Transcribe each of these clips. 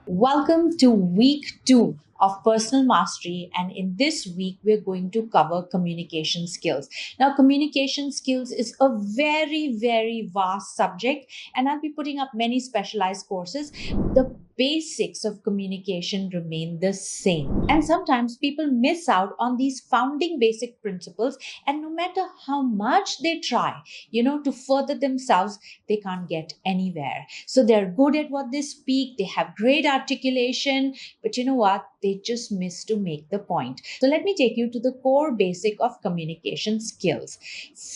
Welcome to week 2 of personal mastery, and in this week we're going to cover communication skills. Now, communication skills is a very vast subject, and I'll be putting up many specialized courses. The basics of communication remain the same, and sometimes people miss out on these founding basic principles, and no matter how much they try, to further themselves, they can't get anywhere. So they're good at what they speak, they have great articulation, but you know what? They just miss to make the point. So let me take you to the core basic of communication skills.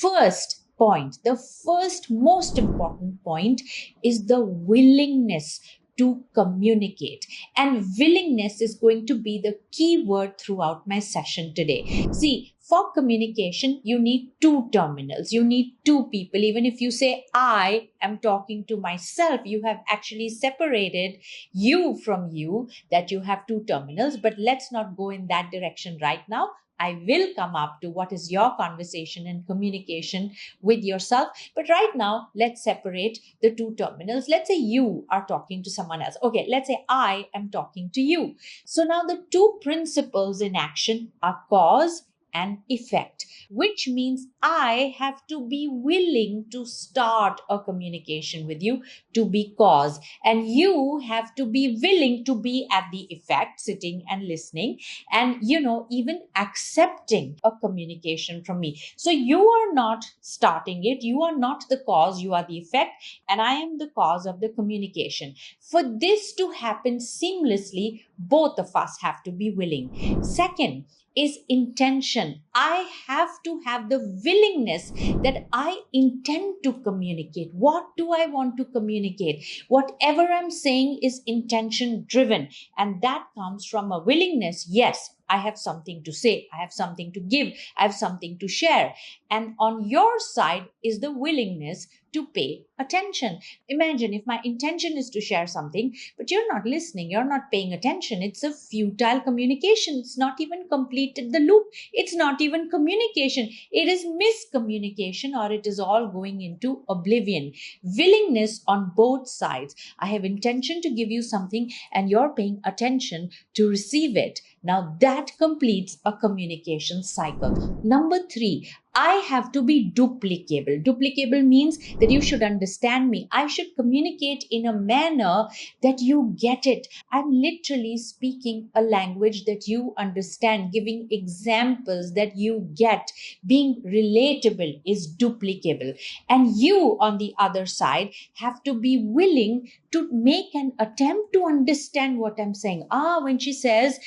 First point, the first most important point is the willingness to communicate. And willingness is going to be the key word throughout my session today. See, for communication, you need two terminals. You need two people. Even if you say, I am talking to myself, you have actually separated you from you, that you have two terminals. But let's not go in that direction right now. I will come up to what is your conversation and communication with yourself. But right now, let's separate the two terminals. Let's say you are talking to someone else. Okay, let's say I am talking to you. So now the two principles in action are cause and effect, which means I have to be willing to start a communication with you to be cause, and you have to be willing to be at the effect, sitting and listening, and even accepting a communication from me. So you are not starting it, you are not the cause, you are the effect, and I am the cause of the communication. For this to happen seamlessly, both of us have to be willing. Second is intention. I have to have the willingness that I intend to communicate. What do I want to communicate? Whatever I'm saying is intention driven, and that comes from a willingness. Yes, I have something to say, I have something to give, I have something to share. And on your side is the willingness to pay attention. Imagine if my intention is to share something, but you're not listening, you're not paying attention. It's a futile communication. It's not even completed the loop. It's not even communication. It is miscommunication, or it is all going into oblivion. Willingness on both sides. I have intention to give you something, and you're paying attention to receive it. Now that completes a communication cycle. Number 3, I have to be duplicable. Duplicable means that you should understand me. I should communicate in a manner that you get it. I'm literally speaking a language that you understand, giving examples that you get. Being relatable is duplicable. And you, on the other side, have to be willing to make an attempt to understand what I'm saying. When she says,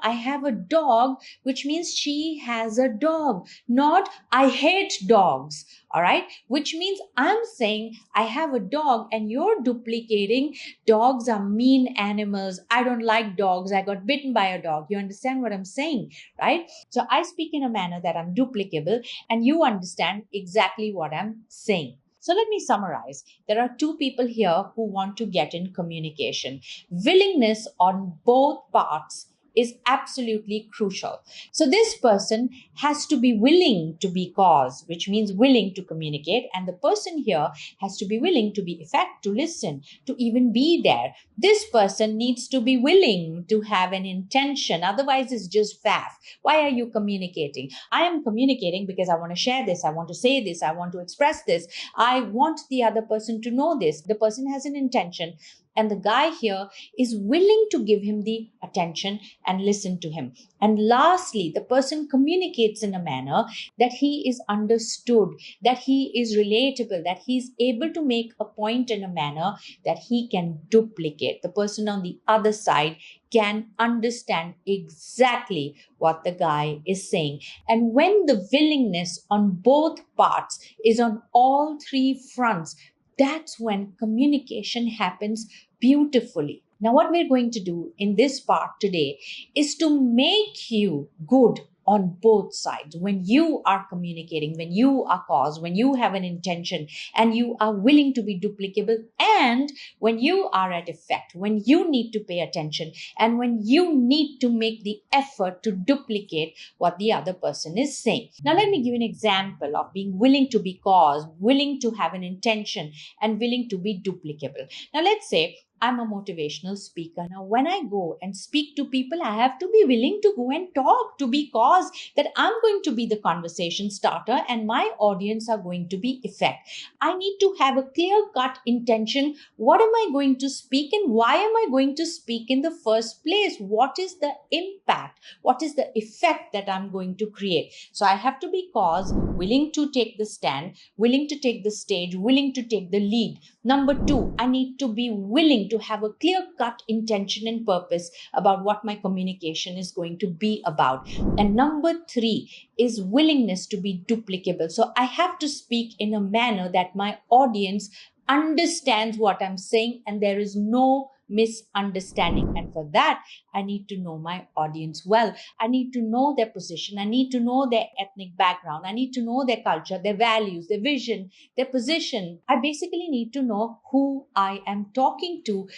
I have a dog, which means she has a dog, not I hate dogs. All right, which means I'm saying I have a dog, and you're duplicating dogs are mean animals. I don't like dogs. I got bitten by a dog. You understand what I'm saying, right? So I speak in a manner that I'm duplicable, and you understand exactly what I'm saying. So let me summarize. There are two people here who want to get in communication. Willingness on both parts is absolutely crucial. So this person has to be willing to be cause, which means willing to communicate. And the person here has to be willing to be effect, to listen, to even be there. This person needs to be willing to have an intention. Otherwise, it's just faff. Why are you communicating? I am communicating because I want to share this. I want to say this. I want to express this. I want the other person to know this. The person has an intention. And the guy here is willing to give him the attention and listen to him. And lastly, the person communicates in a manner that he is understood, that he is relatable, that he's able to make a point in a manner that he can duplicate. The person on the other side can understand exactly what the guy is saying. And when the willingness on both parts is on all three fronts, that's when communication happens beautifully. Now, what we're going to do in this part today is to make you good on both sides. When you are communicating, when you are cause, when you have an intention and you are willing to be duplicable, and when you are at effect, when you need to pay attention, and when you need to make the effort to duplicate what the other person is saying. Now, let me give you an example of being willing to be cause, willing to have an intention, and willing to be duplicable. Now, let's say I'm a motivational speaker. Now, when I go and speak to people, I have to be willing to go and talk to because that I'm going to be the conversation starter and my audience are going to be effect. I need to have a clear cut intention. What am I going to speak and why am I going to speak in the first place? What is the impact? What is the effect that I'm going to create? So I have to be cause, willing to take the stand, willing to take the stage, willing to take the lead. Number two, I need to be willing to have a clear cut intention and purpose about what my communication is going to be about. And number three is willingness to be duplicable. So I have to speak in a manner that my audience understands what I'm saying and there is no misunderstanding. And for that, I need to know my audience well. I need to know their position. I need to know their ethnic background. I need to know their culture, their values, their vision, their position. I basically need to know who I am talking to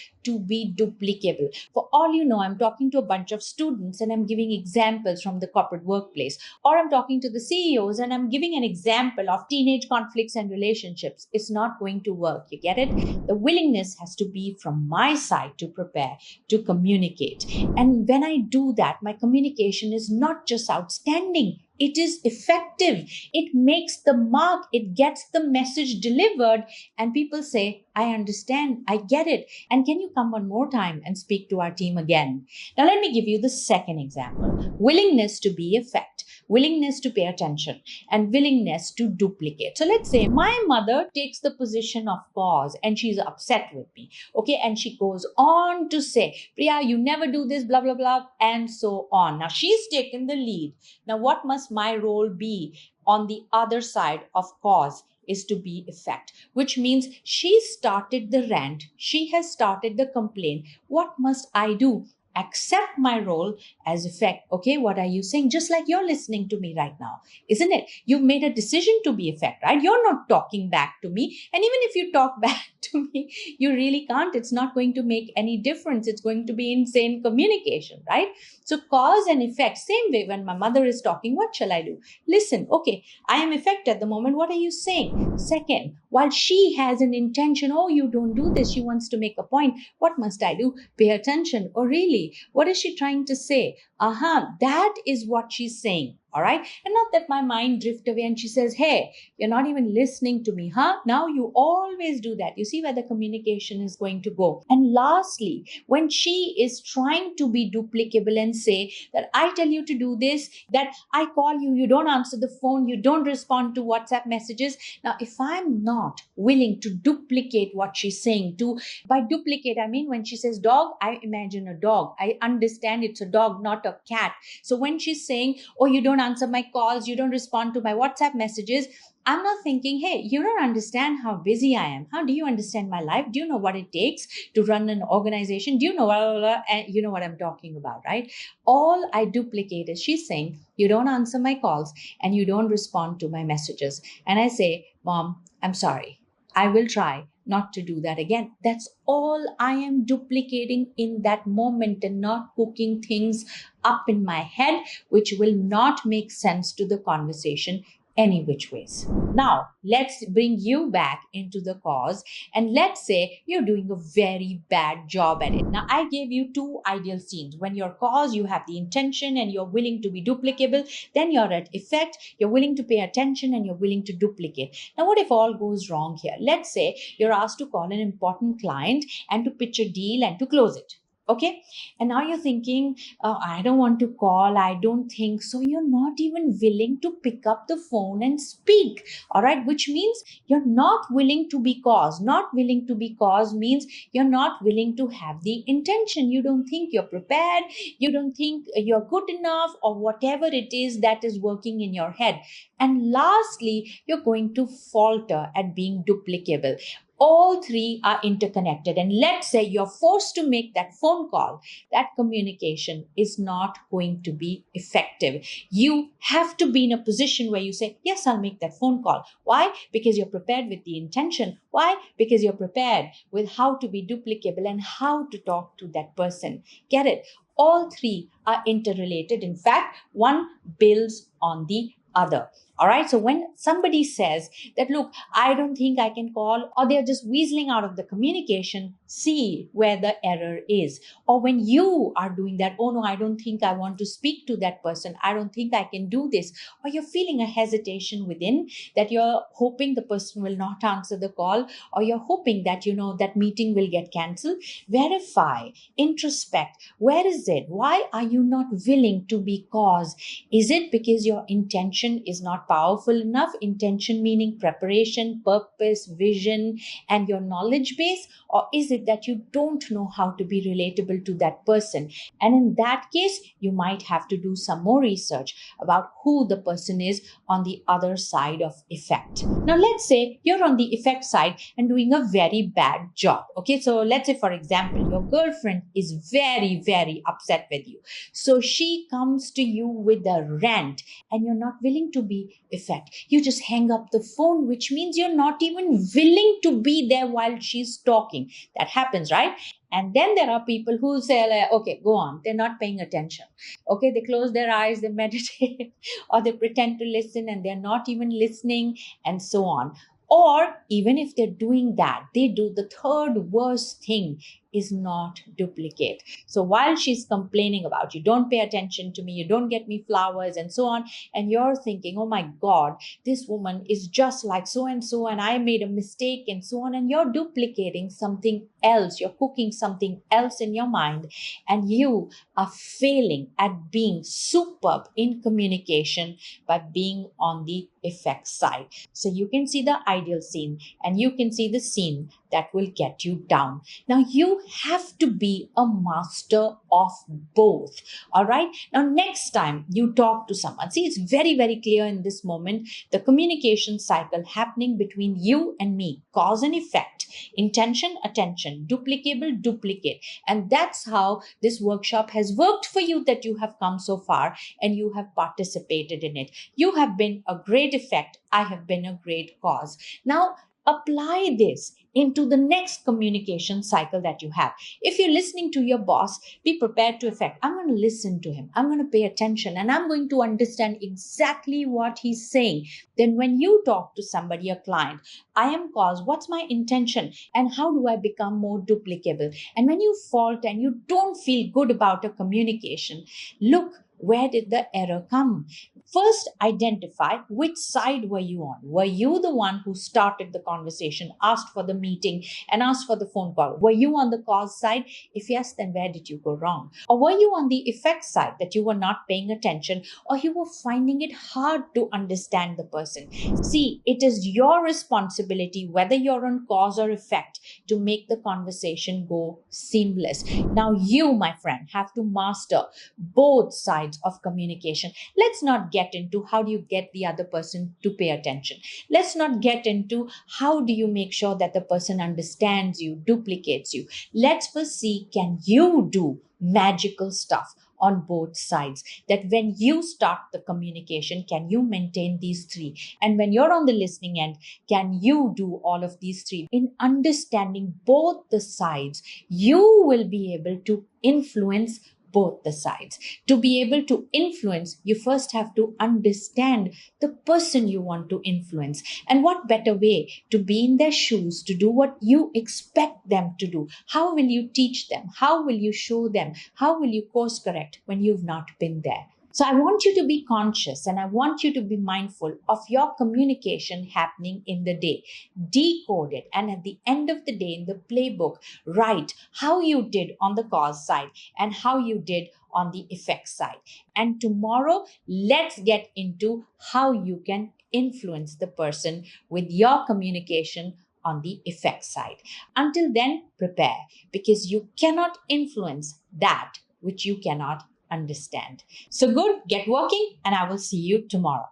be duplicable. For all you know, I'm talking to a bunch of students and I'm giving examples from the corporate workplace, or I'm talking to the CEOs and I'm giving an example of teenage conflicts and relationships. It's not going to work. You get it? The willingness has to be from my side to prepare, to communicate. And when I do that, my communication is not just outstanding, it is effective. It makes the mark, it gets the message delivered, and people say, I understand, I get it. And can you come one more time and speak to our team again? Now, let me give you the second example: willingness to be effect, willingness to pay attention, and willingness to duplicate. So, let's say my mother takes the position of cause and she's upset with me. Okay, and she goes on to say, Priya, you never do this, blah, blah, blah, and so on. Now, she's taken the lead. Now, what must my role be on the other side of cause? Is to be effect, which means she started the rant, she has started the complaint. What must I do? Accept my role as effect. Okay, what are you saying? Just like you're listening to me right now, isn't it? You've made a decision to be effect, right? You're not talking back to me. And even if you talk back to me, you really can't. It's not going to make any difference. It's going to be insane communication, right? So cause and effect, same way when my mother is talking, what shall I do? Listen, okay, I am effect at the moment. What are you saying? Second, while she has an intention, oh, you don't do this, she wants to make a point. What must I do? Pay attention. Oh, really? What is she trying to say? That is what she's saying. All right. And not that my mind drift away and she says, hey, you're not even listening to me, huh? Now you always do that. You see where the communication is going to go. And lastly, when she is trying to be duplicable and say that I tell you to do this, that I call you, you don't answer the phone, you don't respond to WhatsApp messages. Now, if I'm not willing to duplicate what she's saying, by duplicate, I mean when she says dog, I imagine a dog. I understand it's a dog, not a cat. So when she's saying, oh, you don't answer my calls, you don't respond to my WhatsApp messages, I'm not thinking, hey, you don't understand how busy I am. How do you understand my life? Do you know what it takes to run an organization? Do you know you know what I'm talking about, right? All I duplicate is she's saying, you don't answer my calls and you don't respond to my messages. And I say, Mom, I'm sorry. I will try not to do that again. That's all I am duplicating in that moment and not cooking things up in my head, which will not make sense to the conversation any which ways. Now, let's bring you back into the cause and let's say you're doing a very bad job at it. Now, I gave you two ideal scenes. When you're cause, you have the intention and you're willing to be duplicable. Then you're at effect, you're willing to pay attention and you're willing to duplicate. Now, what if all goes wrong here? Let's say you're asked to call an important client and to pitch a deal and to close it. Okay. And now you're thinking, I don't want to call. I don't think so. You're not even willing to pick up the phone and speak. All right. Which means you're not willing to be cause. Not willing to be cause means you're not willing to have the intention. You don't think you're prepared. You don't think you're good enough or whatever it is that is working in your head. And lastly, you're going to falter at being duplicable. All three are interconnected. And let's say you're forced to make that phone call, that communication is not going to be effective. You have to be in a position where you say, yes, I'll make that phone call. Why? Because you're prepared with the intention. Why? Because you're prepared with how to be duplicable and how to talk to that person. Get it? All three are interrelated. In fact, one builds on the other. All right. So when somebody says that, look, I don't think I can call, or they're just weaseling out of the communication, see where the error is. Or when you are doing that, oh no, I don't think I want to speak to that person. I don't think I can do this. Or you're feeling a hesitation within, that you're hoping the person will not answer the call, or you're hoping that, that meeting will get cancelled. Verify, introspect. Where is it? Why are you not willing to be cause? Is it because your intention is not powerful enough? Intention meaning preparation, purpose, vision, and your knowledge base? Or is it that you don't know how to be relatable to that person? And in that case, you might have to do some more research about who the person is on the other side of effect. Now, let's say you're on the effect side and doing a very bad job. Okay, so let's say, for example, your girlfriend is very, very upset with you. So she comes to you with a rant and you're not willing to be effect. You just hang up the phone, which means you're not even willing to be there while she's talking. That happens, right? And then there are people who say, like, okay, go on. They're not paying attention. Okay, they close their eyes, they meditate, or they pretend to listen and they're not even listening, and so on. Or even if they're doing that, they do the third worst thing is not duplicate. So while she's complaining about you, don't pay attention to me, you don't get me flowers, and so on, and you're thinking, oh my God, this woman is just like so and so, and I made a mistake, and so on, and you're duplicating something else, you're cooking something else in your mind, and you are failing at being superb in communication by being on the effect side. So you can see the ideal scene and you can see the scene that will get you down. Now you have to be a master of both. All right. Now, next time you talk to someone, see, it's very, very clear in this moment, the communication cycle happening between you and me, cause and effect, intention, attention, duplicable, duplicate. And that's how this workshop has worked for you, that you have come so far and you have participated in it. You have been a great effect. I have been a great cause. Now, apply this into the next communication cycle that you have. If you're listening to your boss, be prepared to effect. I'm going to listen to him. I'm going to pay attention and I'm going to understand exactly what he's saying. Then when you talk to somebody, a client, I am cause, what's my intention and how do I become more duplicable? And when you fault and you don't feel good about a communication, look, where did the error come? First, identify which side were you on. Were you the one who started the conversation, asked for the meeting, and asked for the phone call? Were you on the cause side? If yes, then where did you go wrong? Or were you on the effect side, that you were not paying attention or you were finding it hard to understand the person? See, it is your responsibility, whether you're on cause or effect, to make the conversation go seamless. Now, you, my friend, have to master both sides of communication. Let's not get into how do you get the other person to pay attention. Let's not get into how do you make sure that the person understands you, duplicates you. Let's first see, can you do magical stuff on both sides? That when you start the communication, can you maintain these three? And when you're on the listening end, can you do all of these three? In understanding both the sides, you will be able to influence both the sides. To be able to influence, you first have to understand the person you want to influence. And what better way to be in their shoes, to do what you expect them to do? How will you teach them? How will you show them? How will you course correct when you've not been there? So I want you to be conscious and I want you to be mindful of your communication happening in the day. Decode it. And at the end of the day, in the playbook, write how you did on the cause side and how you did on the effect side. And tomorrow, let's get into how you can influence the person with your communication on the effect side. Until then, prepare, because you cannot influence that which you cannot understand. So good, get working, and I will see you tomorrow.